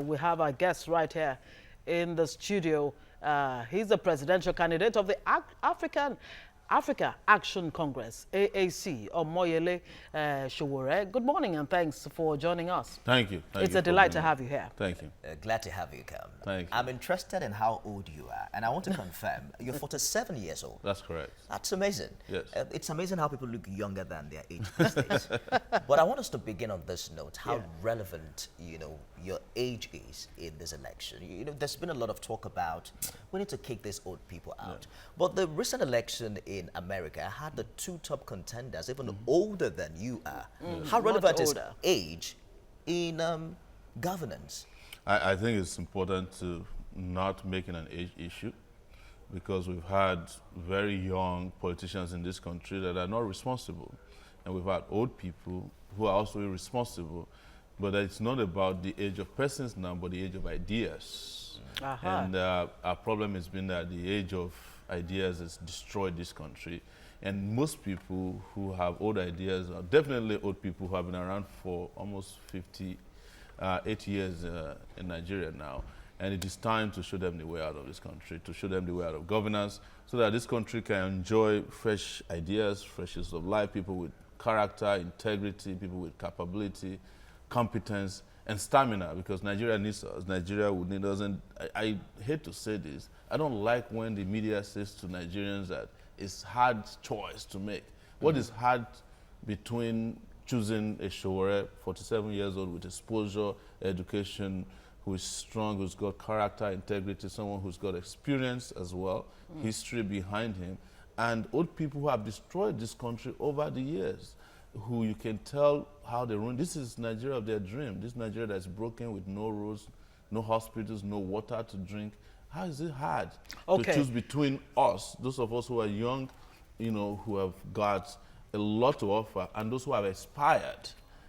we have our guest right here in the studio. He's the presidential candidate of the Africa Action Congress, AAC, Omoyele Sowore. Good morning and thanks for joining us. Thank you. It's a delight to have you here. Thank you. Glad to have you come. Thank you. I'm interested in how old you are, and I want to confirm you're 47 years old. That's correct. That's amazing. Yes. It's amazing how people look younger than their age these days. But I want us to begin on this note, how relevant, your age is in this election. There's been a lot of talk about we need to kick these old people out. But the recent election in America had the two top contenders even older than you are. How relevant is age in governance? I think it's important to not make it an age issue, because we've had very young politicians in this country that are not responsible. And we've had old people who are also irresponsible. But it's not about the age of persons now, but the age of ideas. And our problem has been that the age of ideas has destroyed this country. And most people who have old ideas are definitely old people who have been around for almost 58 years in Nigeria now. And it is time to show them the way out of this country, to show them the way out of governance, so that this country can enjoy fresh ideas, fresh ways of life, people with character, integrity, people with capability, competence, and stamina, because Nigeria needs us. Nigeria would need us. And I hate to say this, I don't like when the media says to Nigerians that it's hard choice to make. What is hard between choosing a Sowore, 47 years old, with exposure, education, who is strong, who's got character, integrity, someone who's got experience as well, history behind him, and old people who have destroyed this country over the years, who you can tell how they run. This is Nigeria of their dream. This Nigeria that's broken with no roads, no hospitals, no water to drink. How is it hard to choose between us, those of us who are young, who have got a lot to offer, and those who have expired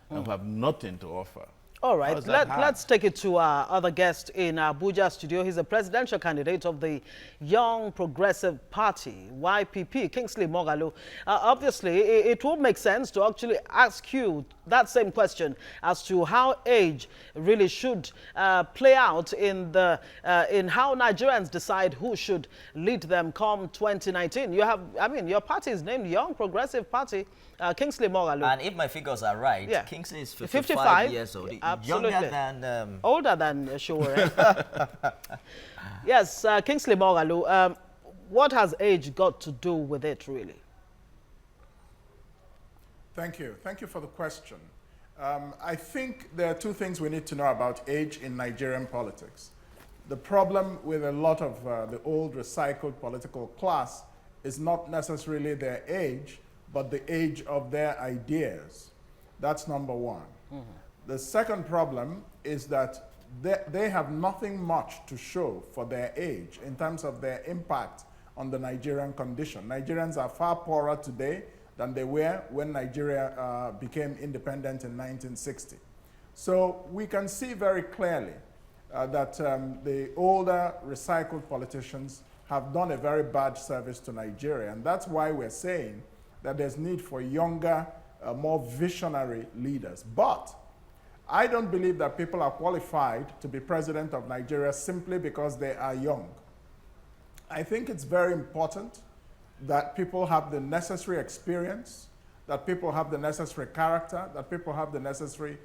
and who have nothing to offer? All right, let's take it to our other guest in Abuja studio. He's a presidential candidate of the Young Progressive Party, YPP, Kingsley Moghalu. Obviously, it would make sense to actually ask you that same question as to how age really should play out in how Nigerians decide who should lead them come 2019. Your party is named Young Progressive Party, Kingsley Moghalu. And if my figures are right, Kingsley is 55 years old. Absolutely. Younger than... older than Sowore. Yes, Kingsley Moghalu, what has age got to do with it, really? Thank you. Thank you for the question. I think there are two things we need to know about age in Nigerian politics. The problem with a lot of the old recycled political class is not necessarily their age, but the age of their ideas. That's number one. The second problem is that they have nothing much to show for their age in terms of their impact on the Nigerian condition. Nigerians are far poorer today than they were when Nigeria became independent in 1960. So we can see very clearly that the older recycled politicians have done a very bad service to Nigeria. And that's why we're saying that there's need for younger, more visionary leaders. But I don't believe that people are qualified to be president of Nigeria simply because they are young. I think it's very important that people have the necessary experience, that people have the necessary character, that people have the necessary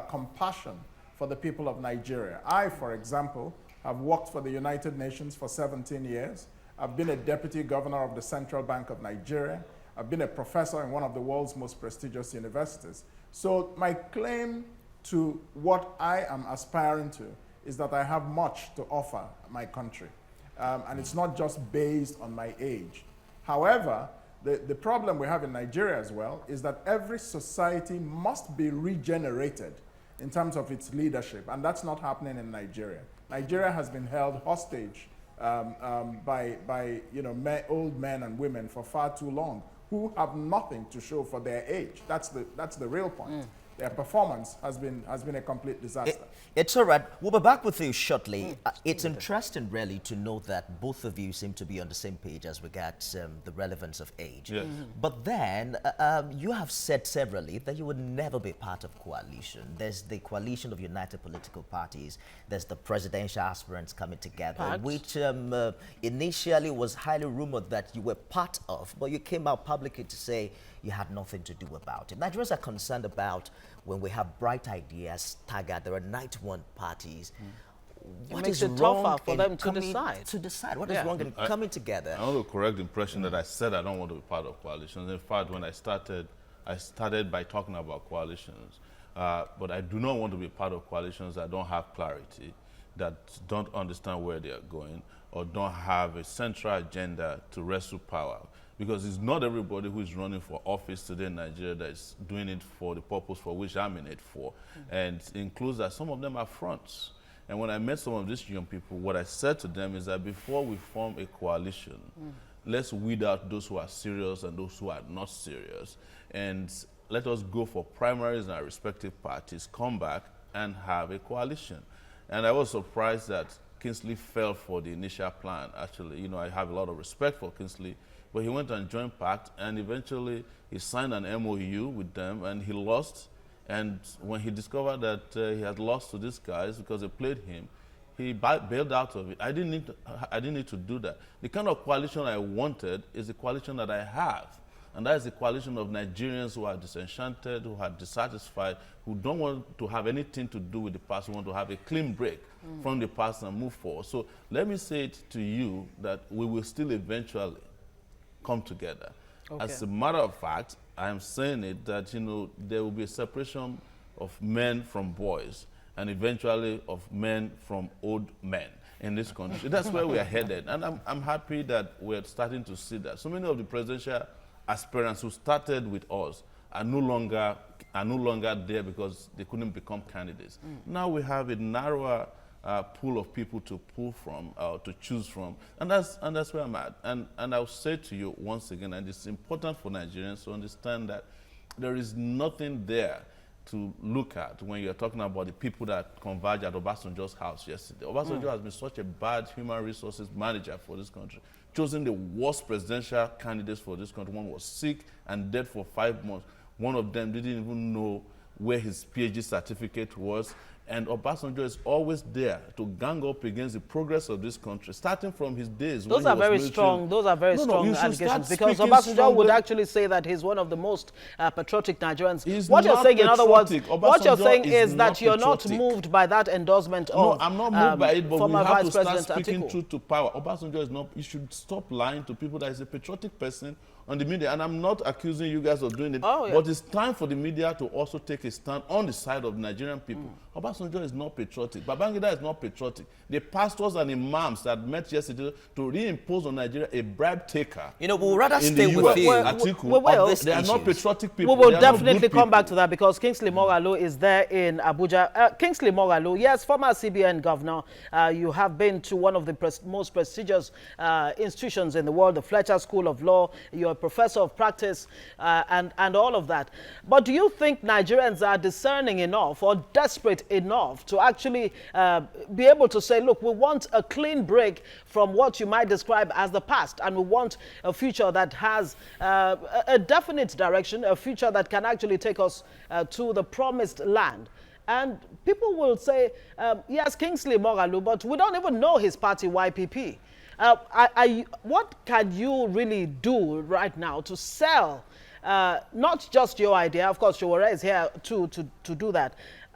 compassion for the people of Nigeria. I, for example, have worked for the United Nations for 17 years. I've been a deputy governor of the Central Bank of Nigeria. I've been a professor in one of the world's most prestigious universities. So my claim to what I am aspiring to is that I have much to offer my country. And it's not just based on my age. However, the problem we have in Nigeria as well is that every society must be regenerated in terms of its leadership, and that's not happening in Nigeria. Nigeria has been held hostage by old men and women for far too long who have nothing to show for their age. That's the real point. their performance has been a complete disaster. It's all right. We'll be back with you shortly. It's interesting, really, to note that both of you seem to be on the same page as regards the relevance of age. Yes. But then you have said severally that you would never be part of coalition. There's the coalition of united political parties. There's the presidential aspirants coming together, which initially was highly rumored that you were part of, but you came out publicly to say you had nothing to do about it. Nigerians are concerned about when we have bright ideas staggered, there are 91 parties. What makes is it wrong tougher for in them to coming decide. To decide what is wrong in coming together? I want to correct the impression that I said I don't want to be part of coalitions. In fact, when I started by talking about coalitions. But I do not want to be part of coalitions that don't have clarity, that don't understand where they are going, or don't have a central agenda to wrestle power. Because it's not everybody who is running for office today in Nigeria that is doing it for the purpose for which I'm in it for. And it includes that some of them are fronts. And when I met some of these young people, what I said to them is that before we form a coalition, let's weed out those who are serious and those who are not serious. And let us go for primaries in our respective parties, come back and have a coalition. And I was surprised that Kingsley fell for the initial plan, actually. You know, I have a lot of respect for Kingsley, but he went and joined PACT, and eventually he signed an MOU with them, and he lost. And when he discovered that he had lost to these guys because they played him, he bailed out of it. I didn't need to do that. The kind of coalition I wanted is the coalition that I have. And that is the coalition of Nigerians who are disenchanted, who are dissatisfied, who don't want to have anything to do with the past, who want to have a clean break from the past and move forward. So let me say it to you that we will still eventually come together. Okay. As a matter of fact, I am saying it that, you know, there will be a separation of men from boys and eventually of men from old men in this country. That's where we are headed. And I'm happy that we're starting to see that. So many of the presidential aspirants who started with us are no longer there because they couldn't become candidates. Now we have a narrower pool of people to pull from, to choose from, and that's where I'm at. And I'll say to you once again, and it's important for Nigerians to understand that there is nothing there to look at when you're talking about the people that converged at Obasanjo's house yesterday. Obasanjo has been such a bad human resources manager for this country, choosing the worst presidential candidates for this country. One was sick and dead for 5 months. One of them didn't even know where his PhD certificate was. And Obasanjo is always there to gang up against the progress of this country, starting from his days. Those are very strong. Those are very strong allegations, because Obasanjo would actually say that he's one of the most patriotic Nigerians. What you're saying, in other words, what you're saying is that you're not moved by that endorsement of I'm not moved by it, but we have to start speaking Atiku. truth to power. Obasanjo is not. You should stop lying to people that he's a patriotic person on the media. And I'm not accusing you guys of doing it, but it's time for the media to also take a stand on the side of Nigerian people. Obasanjo is not patriotic. Babangida is not patriotic. The pastors and imams that met yesterday to reimpose on Nigeria a bribe taker. You know, we'll rather stay with you. They are not patriotic people. We will definitely come back to that, because Kingsley Moghalu is there in Abuja. Kingsley Moghalu, yes, former CBN governor. You have been to one of the most prestigious institutions in the world, the Fletcher School of Law. You're a professor of practice and all of that. But do you think Nigerians are discerning enough or desperate enough to actually be able to say, look, we want a clean break from what you might describe as the past, and we want a future that has a definite direction, a future that can actually take us to the promised land? And people will say, yes, Kingsley Moghalu, but we don't even know his party, YPP. What can you really do right now to sell not just your idea? Of course, Sowore is here to do that,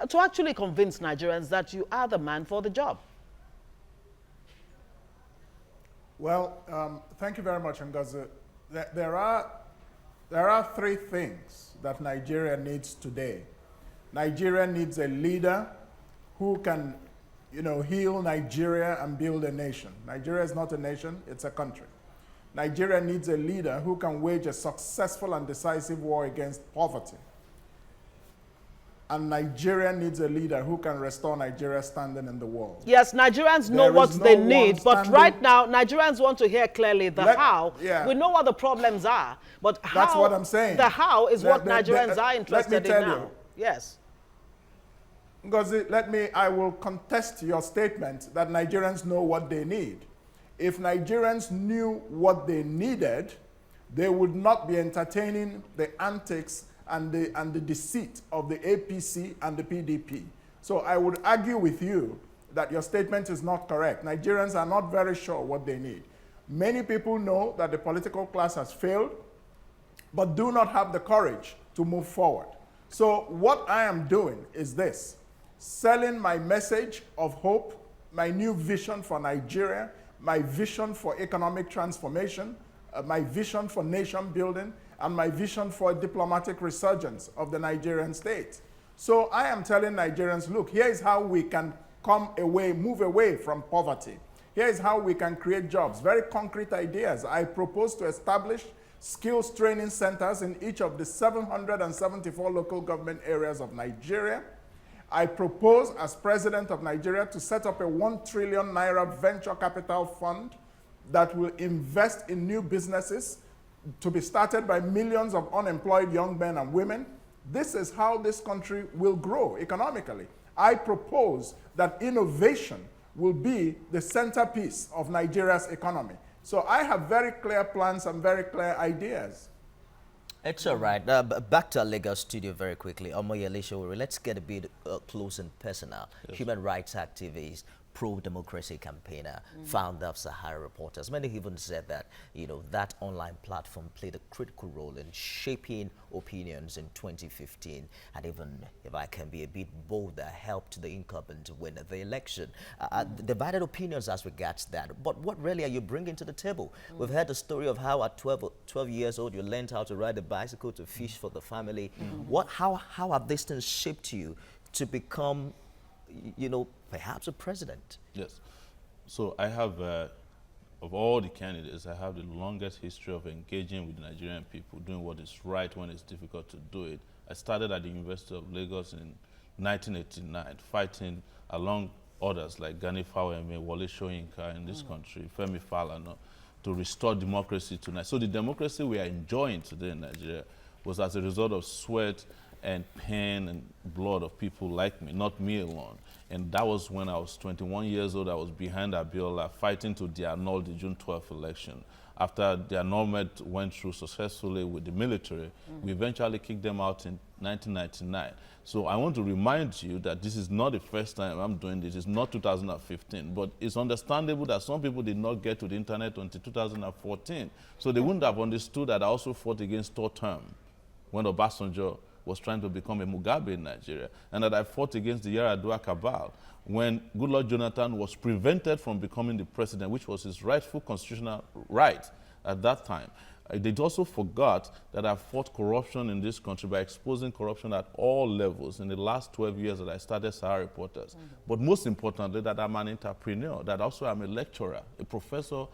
to actually convince Nigerians that you are the man for the job. Well, thank you very much, Ngozi. There are three things that Nigeria needs today. Nigeria needs a leader who can, heal Nigeria and build a nation. Nigeria is not a nation, it's a country. Nigeria needs a leader who can wage a successful and decisive war against poverty. And Nigeria needs a leader who can restore Nigeria's standing in the world. Yes, Nigerians know what they need, but right now, Nigerians want to hear clearly the how. Yeah. We know what the problems are, but how, that's what I'm saying. The how is what Nigerians are interested in now. Yes. Ngozi, I will contest your statement that Nigerians know what they need. If Nigerians knew what they needed, they would not be entertaining the antics and the deceit of the APC and the PDP. So I would argue with you that your statement is not correct. Nigerians are not very sure what they need. Many people know that the political class has failed, but do not have the courage to move forward. So what I am doing is this: selling my message of hope, my new vision for Nigeria, my vision for economic transformation, my vision for nation building, and my vision for a diplomatic resurgence of the Nigerian state. So I am telling Nigerians, look, here is how we can move away from poverty. Here is how we can create jobs. Very concrete ideas. I propose to establish skills training centers in each of the 774 local government areas of Nigeria. I propose, as president of Nigeria, to set up a 1 trillion naira venture capital fund that will invest in new businesses to be started by millions of unemployed young men and women. This is how this country will grow economically. I propose that innovation will be the centerpiece of Nigeria's economy. So I have very clear plans and very clear ideas. It's all right. Back to our Lagos studio very quickly. Omoyele Sowore, let's get a bit close and personal. Yes. Human rights activist, pro-democracy campaigner, founder of Sahara Reporters. Many even said that, that online platform played a critical role in shaping opinions in 2015, and even, if I can be a bit bolder, helped the incumbent win the election. Divided opinions as regards that. But what really are you bringing to the table? We've heard the story of how at 12 years old you learned how to ride a bicycle, to fish for the family. How have these things shaped you to become, perhaps a president? Yes. So I have, of all the candidates, I have the longest history of engaging with the Nigerian people, doing what is right when it's difficult to do it. I started at the University of Lagos in 1989, fighting along others like Gani Faweme, Wole Soyinka in this country, Femi Falana, to restore democracy tonight. So the democracy we are enjoying today in Nigeria was as a result of sweat and pain and blood of people like me, not me alone. And that was when I was 21 years old. I was behind Abiola fighting to de-annul the June 12th election. After the annulment went through successfully with the military, we eventually kicked them out in 1999. So I want to remind you that this is not the first time I'm doing this. It's not 2015, but it's understandable that some people did not get to the internet until 2014. So they wouldn't have understood that I also fought against third term when Obasanjo was trying to become a Mugabe in Nigeria, and that I fought against the Yar'Adua cabal when Goodluck Jonathan was prevented from becoming the president, which was his rightful constitutional right at that time. They also forgot that I fought corruption in this country by exposing corruption at all levels in the last 12 years that I started Sahara Reporters. But most importantly, that I'm an entrepreneur, that also I'm a lecturer, a professor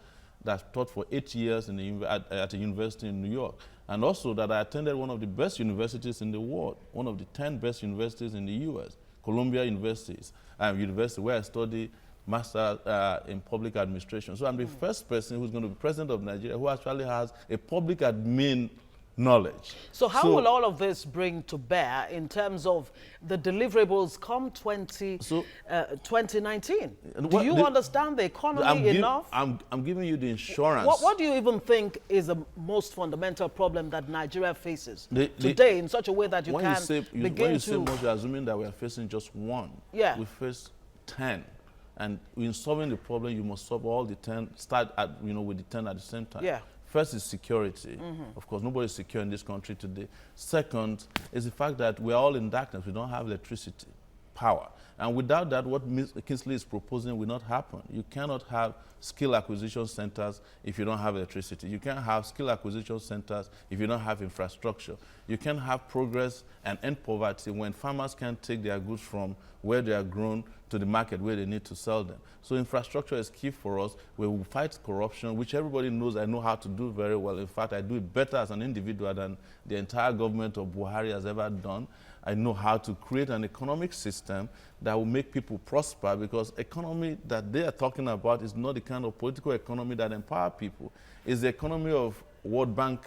that taught for 8 years at a university in New York. And also that I attended one of the best universities in the world, one of the 10 best universities in the US, Columbia University, where I studied master in public administration. So I'm the first person who's going to be president of Nigeria who actually has a public admin knowledge. So how will all of this bring to bear in terms of the deliverables come 2019? Do you understand the economy enough? I'm giving you the insurance. What do you even think is the most fundamental problem that Nigeria faces today in such a way that you can begin to... When you say most, you're assuming that we are facing just one. Yeah. We face 10. And in solving the problem, you must solve all the 10, start at, with the 10 at the same time. Yeah. First is security. Of course, nobody is secure in this country today. Second is the fact that we're all in darkness. We don't have electricity, power. And without that, what Kingsley is proposing will not happen. You cannot have skill acquisition centers if you don't have electricity. You can't have skill acquisition centers if you don't have infrastructure. You can't have progress and end poverty when farmers can't take their goods from where they are grown to the market where they need to sell them. So infrastructure is key for us. We will fight corruption, which everybody knows I know how to do very well. In fact, I do it better as an individual than the entire government of Buhari has ever done. I know how to create an economic system that will make people prosper, because economy that they are talking about is not the kind of political economy that empower people. It's the economy of World Bank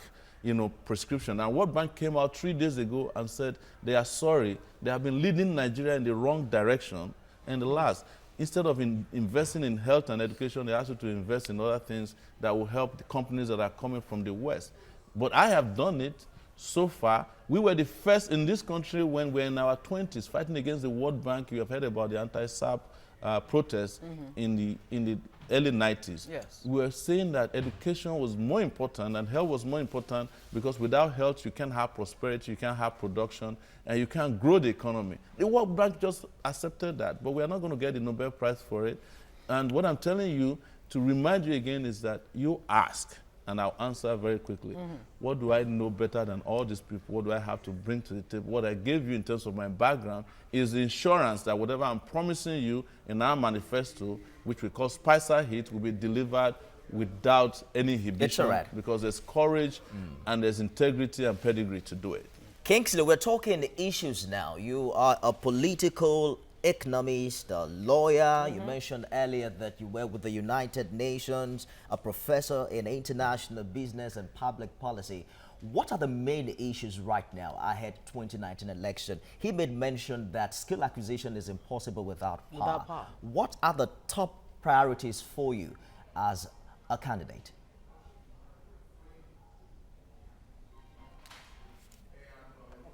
prescription. And World Bank came out 3 days ago and said they are sorry. They have been leading Nigeria in the wrong direction. And the last, instead of investing in health and education, they asked you to invest in other things that will help the companies that are coming from the West. But I have done it so far. We were the first in this country when we were in our 20s fighting against the World Bank. You have heard about the anti-SAP protests in the early 90s. Yes. We were saying that education was more important and health was more important because without health, you can't have prosperity, you can't have production, and you can't grow the economy. The World Bank just accepted that, but we are not going to get the Nobel Prize for it. And what I'm telling you, to remind you again, is that you ask, and I'll answer very quickly. What do I know better than all these people? What do I have to bring to the table? What I gave you in terms of my background is the insurance that whatever I'm promising you in our manifesto, which we call Spicer Hit, will be delivered without any inhibition. Because there's courage and there's integrity and pedigree to do it. Kingsley, we're talking issues now. You are a political economist, a lawyer. You mentioned earlier that you were with the United Nations, a professor in international business and public policy. What are the main issues right now ahead 2019 election? He made mention that skill acquisition is impossible without power. What are the top priorities for you as a candidate?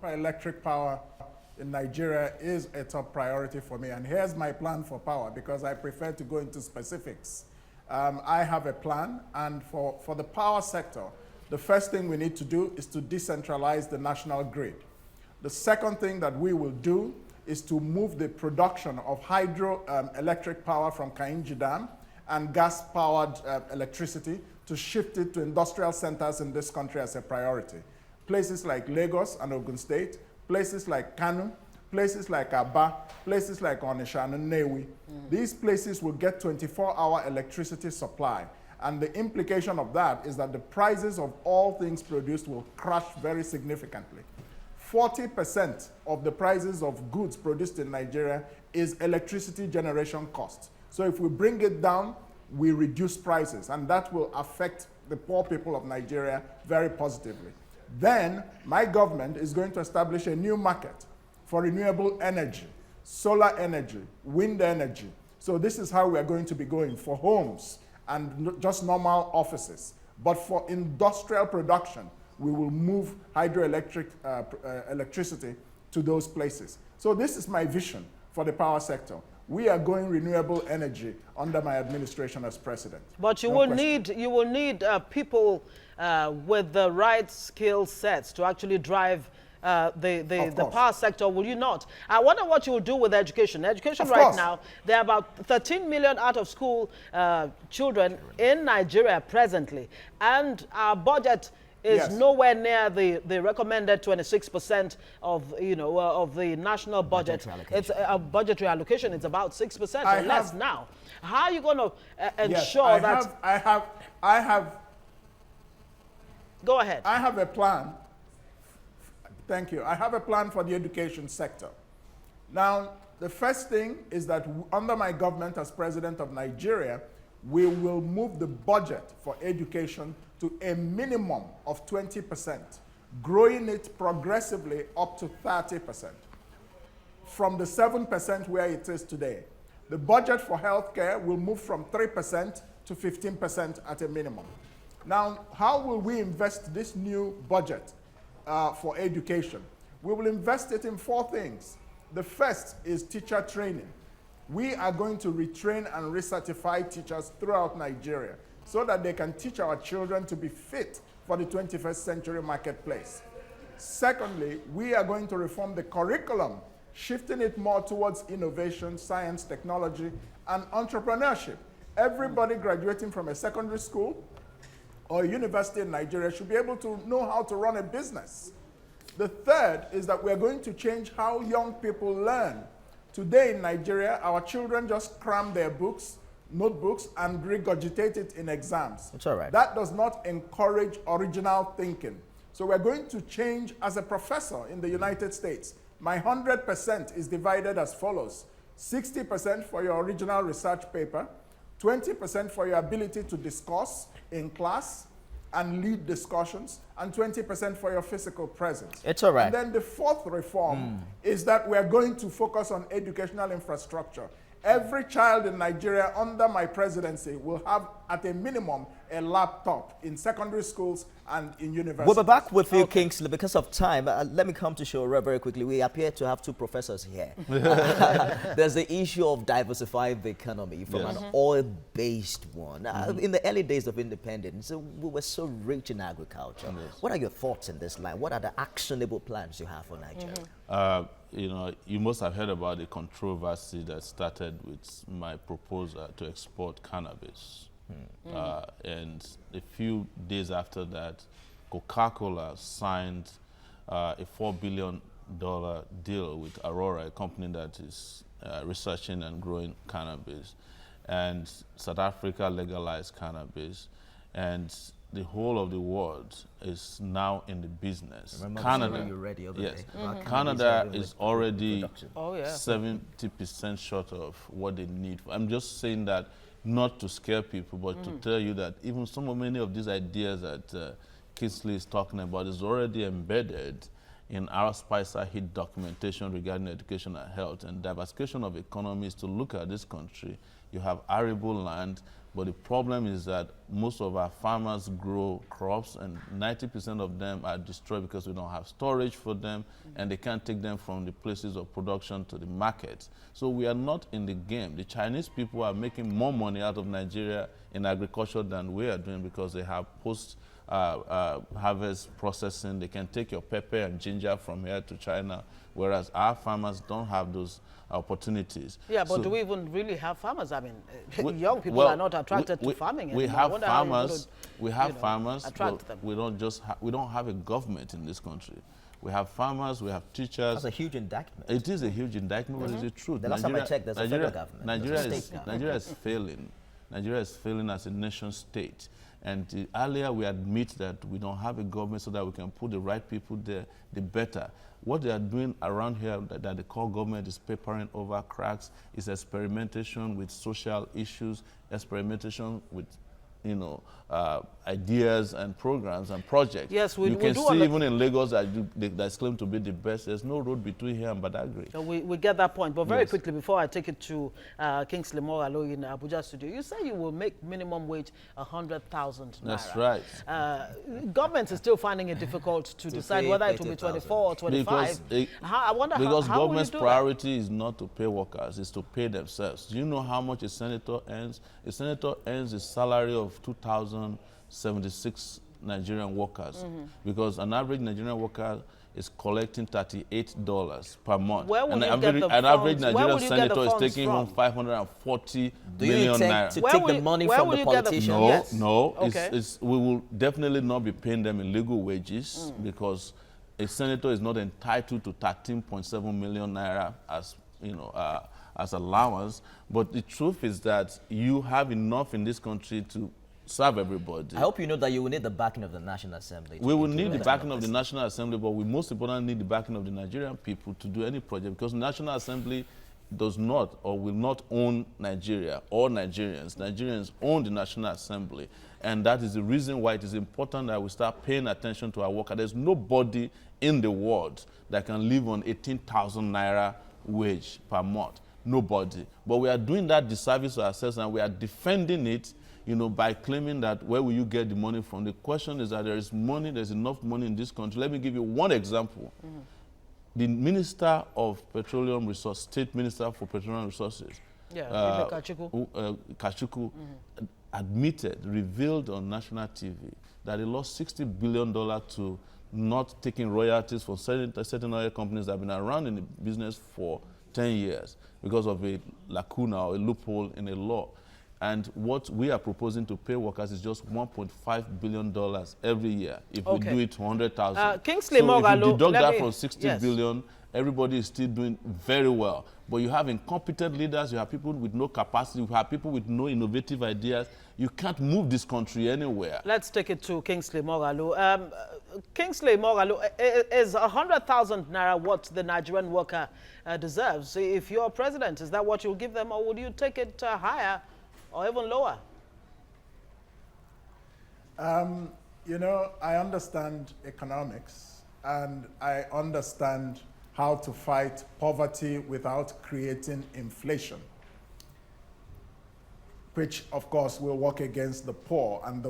Electric power in Nigeria is a top priority for me. And here's my plan for power, because I prefer to go into specifics. I have a plan, and for the power sector, the first thing we need to do is to decentralize the national grid. The second thing that we will do is to move the production of hydroelectric power from Kainji Dam and gas-powered electricity to shift it to industrial centers in this country as a priority. Places like Lagos and Ogun State, places like Kano, places like Aba, places like Onitsha and Nnewi. These places will get 24-hour electricity supply. And the implication of that is that the prices of all things produced will crash very significantly. 40% of the prices of goods produced in Nigeria is electricity generation cost. So if we bring it down, we reduce prices, and that will affect the poor people of Nigeria very positively. Then my government is going to establish a new market for renewable energy, solar energy, wind energy. So this is how we are going to be going for homes and just normal offices. But for industrial production, we will move hydroelectric electricity to those places. So this is my vision for the power sector. We are going renewable energy under my administration as president. But you will need people with the right skill sets to actually drive the power sector, will you not? I wonder what you will do with education. Education right now, there are about 13 million out of school children in Nigeria presently, and our budget is nowhere near the recommended 26% of of the national budget. It's a budgetary allocation. It's about 6% or less now. How are you going to ensure that? I have. Go ahead. I have a plan. Thank you. I have a plan for the education sector. Now, the first thing is that under my government as president of Nigeria, we will move the budget for education to a minimum of 20%, growing it progressively up to 30%. From the 7% where it is today. The budget for healthcare will move from 3% to 15% at a minimum. Now, how will we invest this new budget for education? We will invest it in 4 things. The first is teacher training. We are going to retrain and recertify teachers throughout Nigeria so that they can teach our children to be fit for the 21st century marketplace. Secondly, we are going to reform the curriculum, shifting it more towards innovation, science, technology, and entrepreneurship. Everybody graduating from a secondary school or a university in Nigeria should be able to know how to run a business. The third is that we are going to change how young people learn. Today in Nigeria, our children just cram their books, notebooks, and regurgitate it in exams. That's all right. That does not encourage original thinking. So we're going to change. As a professor in the United States, my 100% is divided as follows: 60% for your original research paper, 20% for your ability to discuss in class, and lead discussions, and 20% for your physical presence. It's all right. And then the fourth reform is that we're going to focus on educational infrastructure. Every child in Nigeria under my presidency will have, at a minimum, a laptop in secondary schools and in universities. We'll be back with you, Kingsley. Because of time, let me come to Sowore very quickly. We appear to have two professors here. There's the issue of diversifying the economy from an oil-based one. In the early days of independence, we were so rich in agriculture. What are your thoughts in this line? What are the actionable plans you have for Nigeria? You know, you must have heard about the controversy that started with my proposal to export cannabis. And a few days after that, Coca-Cola signed a $4 billion deal with Aurora, a company that is researching and growing cannabis. And South Africa legalized cannabis. And the whole of the world is now in the business. Canada, Canada is already 70% short of what they need. I'm just saying that not to scare people, but to tell you that even many of these ideas that Kingsley is talking about is already embedded in our Spicer Hit documentation regarding education and health. And diversification of economies, to look at this country, you have arable land, but the problem is that most of our farmers grow crops and 90% of them are destroyed because we don't have storage for them and they can't take them from the places of production to the markets. So we are not in the game. The Chinese people are making more money out of Nigeria in agriculture than we are doing because they have post-harvest processing. They can take your pepper and ginger from here to China, whereas our farmers don't have those opportunities. Yeah, but do we even really have farmers? I mean, young people are not attracted to farming anymore. We have farmers. We have farmers, but we don't have a government in this country. We have farmers, we have teachers. That's a huge indictment. It is a huge indictment, but it's the truth. The last time I checked, there's a federal government. Nigeria is failing. Nigeria is failing as a nation state. And earlier we admit that we don't have a government so that we can put the right people there, the better. What they are doing around here that they call government is papering over cracks, is experimentation with social issues, experimentation with ideas and programs and projects. Yes, you can see even in Lagos that's claimed to be the best. There's no road between here and Badagry. We get that point, but very quickly before I take it to Kingsley Moghalu in Abuja studio, you say you will make minimum wage 100,000 naira. That's right. Government is still finding it difficult to decide whether it will be 24 or 25. Because government's priority is not to pay workers, it's to pay themselves. Do you know how much a senator earns? A senator earns a salary of 2,076 Nigerian workers, because an average Nigerian worker is collecting $38 per month. Where will and you get the an average Nigerian senator is taking home 540 million naira. To take the money from the politicians? No. We will definitely not be paying them illegal wages because a senator is not entitled to 13.7 million naira as as allowance. But the truth is that you have enough in this country to serve everybody. I hope you know that you will need the backing of the National Assembly. We will need the backing of the National Assembly, but we most importantly need the backing of the Nigerian people to do any project, because the National Assembly does not or will not own Nigeria or Nigerians. Nigerians own the National Assembly, and that is the reason why it is important that we start paying attention to our workers. There's nobody in the world that can live on 18,000 naira wage per month. Nobody. But we are doing that disservice to ourselves, and we are defending it, by claiming that where will you get the money from? The question is that there is money, there's enough money in this country. Let me give you one example. The Minister of Petroleum Resources, State Minister for Petroleum Resources, Kachuku, revealed on national TV that he lost $60 billion to not taking royalties for certain oil companies that have been around in the business for 10 years because of a lacuna or a loophole in a law. And what we are proposing to pay workers is just $1.5 billion every year if we do it to 100,000. Kingsley Moghalu, if you deduct that from 60 billion, everybody is still doing very well. But you have incompetent leaders, you have people with no capacity, you have people with no innovative ideas. You can't move this country anywhere. Let's take it to Kingsley Moghalu. Kingsley Moghalu, is 100,000 naira what the Nigerian worker deserves? If you're president, is that what you'll give them, or would you take it higher or even lower? You know, I understand economics and I understand how to fight poverty without creating inflation, which of course will work against the poor and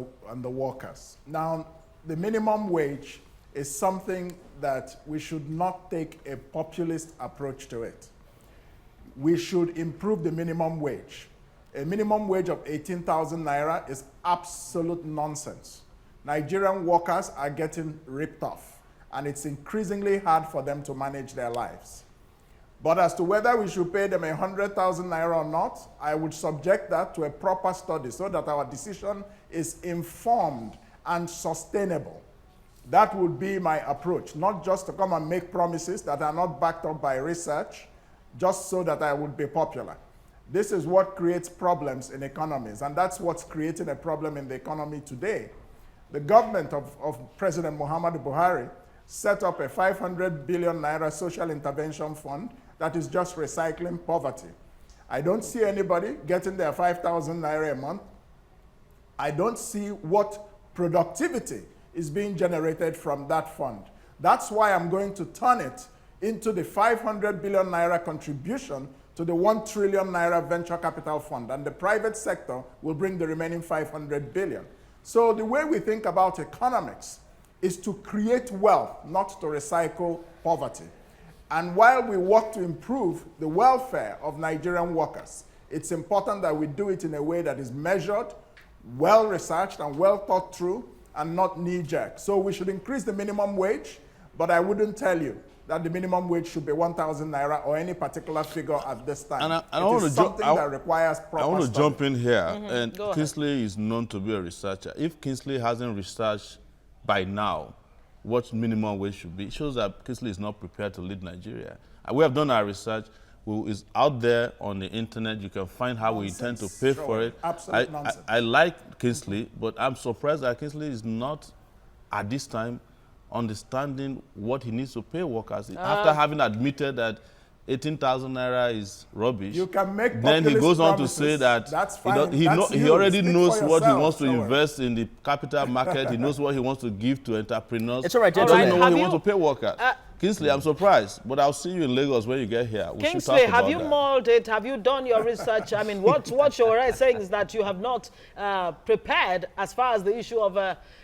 the workers. Now, the minimum wage is something that we should not take a populist approach to it. We should improve the minimum wage. A minimum wage of 18,000 naira is absolute nonsense. Nigerian workers are getting ripped off, and it's increasingly hard for them to manage their lives. But as to whether we should pay them 100,000 naira or not, I would subject that to a proper study so that our decision is informed and sustainable. That would be my approach, not just to come and make promises that are not backed up by research, just so that I would be popular. This is what creates problems in economies, and that's what's creating a problem in the economy today. The government of President Muhammadu Buhari set up a 500 billion naira social intervention fund that is just recycling poverty. I don't see anybody getting their 5,000 naira a month. I don't see what productivity is being generated from that fund. That's why I'm going to turn it into the 500 billion naira contribution to the 1 trillion naira venture capital fund, and the private sector will bring the remaining 500 billion. So the way we think about economics is to create wealth, not to recycle poverty. And while we work to improve the welfare of Nigerian workers, it's important that we do it in a way that is measured, well-researched, and well thought through, and not knee-jerk. So we should increase the minimum wage, but I wouldn't tell you that the minimum wage should be 1,000 naira or any particular figure at this time. And it is something that requires proper I want to study. jump in here. And Go ahead. Kingsley is known to be a researcher. If Kingsley hasn't researched by now what minimum wage should be, it shows that Kingsley is not prepared to lead Nigeria. And we have done our research. It's out there on the internet. You can find how we intend to pay for it. Absolute nonsense. I like Kingsley, but I'm surprised that Kingsley is not, at this time, understanding what he needs to pay workers. After having admitted that 18,000 naira is rubbish, You can make then he populist goes on to promises. say that That's he, fine. he, That's he you. already Speak knows for what he yourself, wants to Sowore. invest in the capital market. He knows what he wants to give to entrepreneurs. It's all right, He doesn't gentlemen. know what Have he you- wants to pay workers. Kingsley, I'm surprised, but I'll see you in Lagos when you get here. We should Kingsley, talk about have you that. mulled it? Have you done your research? I mean, what Sowore is saying is that you have not prepared as far as the issue of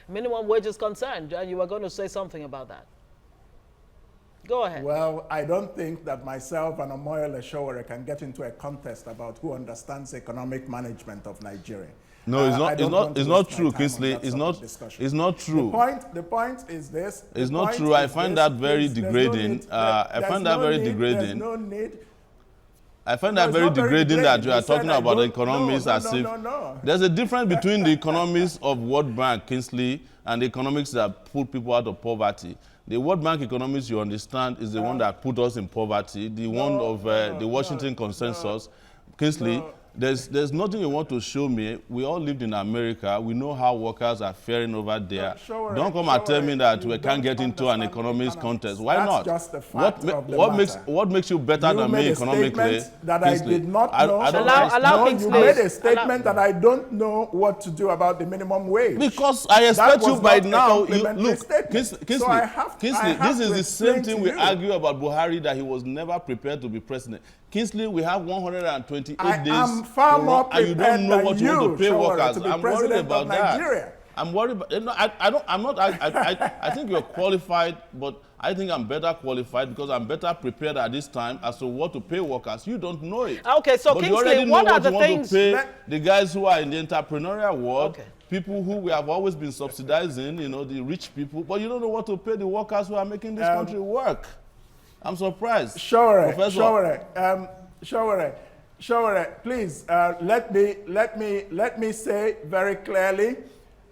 minimum wage is concerned, and you were going to say something about that. Go ahead. Well, I don't think that myself and Omoyele Sowore can get into a contest about who understands economic management of Nigeria. No, it's I not. don't want to It's not waste my true, time on Kingsley. that It's sort not. of discussion. It's not true. The point is this. It's The not point true. I is find this. that very There's no degrading. need- I there's find that no very need- degrading. There's no need. I find No, that it's very not very degrading that you are You said talking I about the don't- economics no, as if no. there's a difference between the economics of World Bank, Kingsley, and the economics that pull people out of poverty. The World Bank economics, you understand, is the one that put us in poverty, the one of the Washington Consensus. Kingsley, there's nothing you want to show me. We all lived in America. We know how workers are faring over there. Don't come and tell me that we can't get into an economics contest. Why That's not? just the fact of the matter. What makes you better You than made me a economically? statement that Kingsley? I did not know. I don't Allow understand. Kingsley. You made a Allow- statement that I don't know what to do about the minimum wage. Because I That expect was you by not a now, you complimentary look, statement. Kingsley, So I have this to is the same explain thing to we you. argue about Buhari, that he was never prepared to be president. Kingsley, we have 128 I days am far to more run, and you prepared don't know than what you want you, to pay Sowore, workers. to be I'm worried president about of that. Nigeria. I'm worried about, no, I'm not, I think you're qualified, but I think I'm better qualified because I'm better prepared at this time as to what to pay workers. You don't know it. Okay, so But you Kingsley, already know what are what the you want things- to pay Let- the guys who are in the entrepreneurial world, Okay. people who we have always been subsidizing, the rich people, but you don't know what to pay the workers who are making this country work. I'm surprised. Professor. Sowore, please let me say very clearly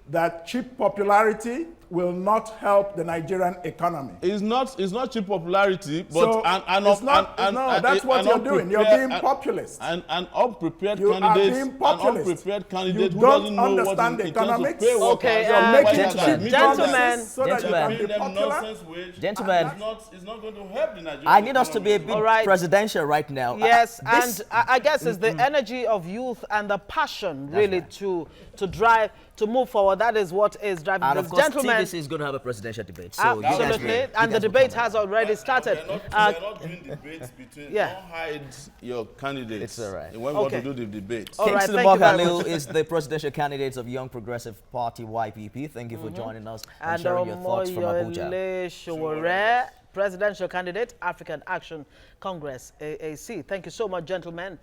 that cheap popularity will not help the Nigerian economy. It's not cheap popularity, but So that's what you're doing. You're being populist. An unprepared You are candidate, being populist. who doesn't don't know understand what economics. Okay, You're making gentlemen. Gentlemen. so that you can be paying them popular. nonsense wage. Gentlemen. It's not going to help the Nigerian I need us to be a economy. bit right. presidential right now. Yes, This- and I guess it's the energy of youth and the passion really to drive, to move forward. That is what is driving And this. of course, Gentlemen, TVC is going to have a presidential debate. So you guys absolutely, will- you and the guys will debate comment. has already started. We're not doing debates between. Yeah. Don't hide your candidates. It's all right. When we want Okay. to do the debate. All right, Kingsley thank you very Moghalu much. is the presidential candidate of Young Progressive Party YPP. Thank you for joining us and And sharing your thoughts from Abuja. Omoyele Sowore, presidential candidate, African Action Congress, AAC. Thank you so much, gentlemen,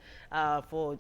for